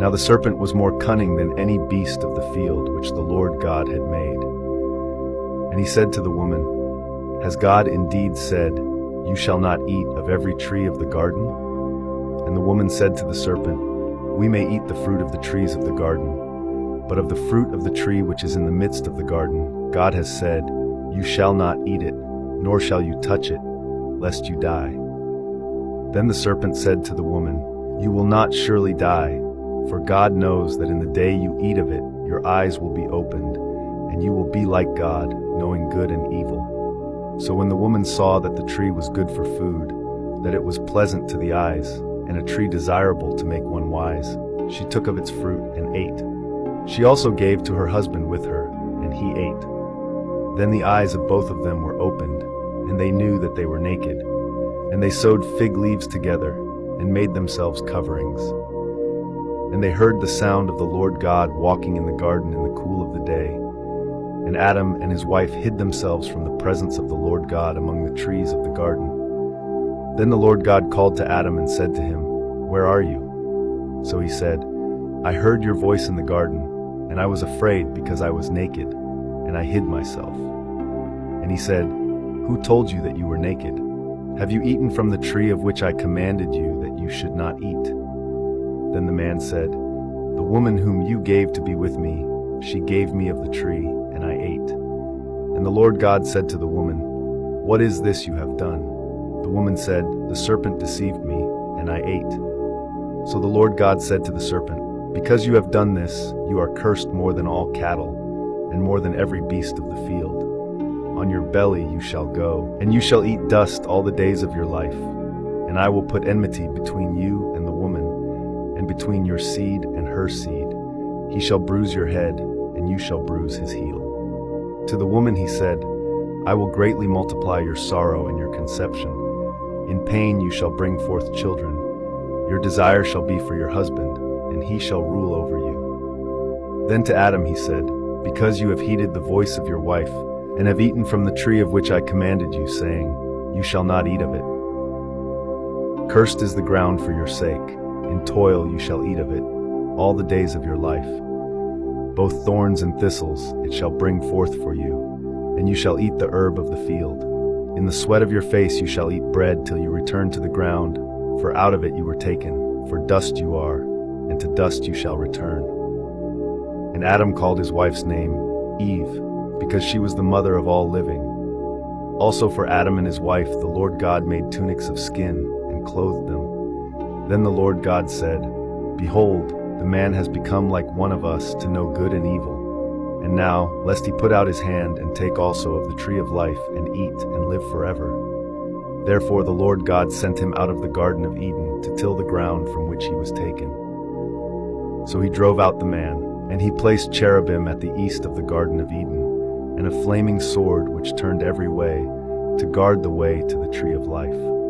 Now the serpent was more cunning than any beast of the field which the Lord God had made. And he said to the woman, Has God indeed said, You shall not eat of every tree of the garden? And the woman said to the serpent, We may eat the fruit of the trees of the garden, but of the fruit of the tree which is in the midst of the garden, God has said, You shall not eat it, nor shall you touch it, lest you die. Then the serpent said to the woman, You will not surely die, for God knows that in the day you eat of it, your eyes will be opened, and you will be like God, knowing good and evil. So when the woman saw that the tree was good for food, that it was pleasant to the eyes, and a tree desirable to make one wise, she took of its fruit and ate. She also gave to her husband with her, and he ate. Then the eyes of both of them were opened, and they knew that they were naked. And they sewed fig leaves together, and made themselves coverings. And they heard the sound of the Lord God walking in the garden in the cool of the day. And Adam and his wife hid themselves from the presence of the Lord God among the trees of the garden. Then the Lord God called to Adam and said to him, Where are you? So he said, I heard your voice in the garden, and I was afraid because I was naked, and I hid myself. And he said, Who told you that you were naked? Have you eaten from the tree of which I commanded you that you should not eat? Then the man said, The woman whom you gave to be with me, she gave me of the tree, and I ate. And the Lord God said to the woman, What is this you have done? The woman said, The serpent deceived me, and I ate. So the Lord God said to the serpent, Because you have done this, you are cursed more than all cattle, and more than every beast of the field. On your belly you shall go, and you shall eat dust all the days of your life. And I will put enmity between you and the woman, and between your seed and her seed. He shall bruise your head, and you shall bruise his heel. To the woman he said, I will greatly multiply your sorrow and your conception. In pain you shall bring forth children. Your desire shall be for your husband, and he shall rule over you. Then to Adam he said, Because you have heeded the voice of your wife, and have eaten from the tree of which I commanded you, saying, You shall not eat of it. Cursed is the ground for your sake. In toil you shall eat of it, all the days of your life. Both thorns and thistles it shall bring forth for you, and you shall eat the herb of the field. In the sweat of your face you shall eat bread till you return to the ground, for out of it you were taken, for dust you are, and to dust you shall return. And Adam called his wife's name Eve, because she was the mother of all living. Also for Adam and his wife the Lord God made tunics of skin and clothed them. Then the Lord God said, Behold, the man has become like one of us to know good and evil. And now, lest he put out his hand and take also of the tree of life and eat and live forever. Therefore the Lord God sent him out of the Garden of Eden to till the ground from which he was taken. So he drove out the man, and he placed cherubim at the east of the Garden of Eden, and a flaming sword which turned every way, to guard the way to the tree of life.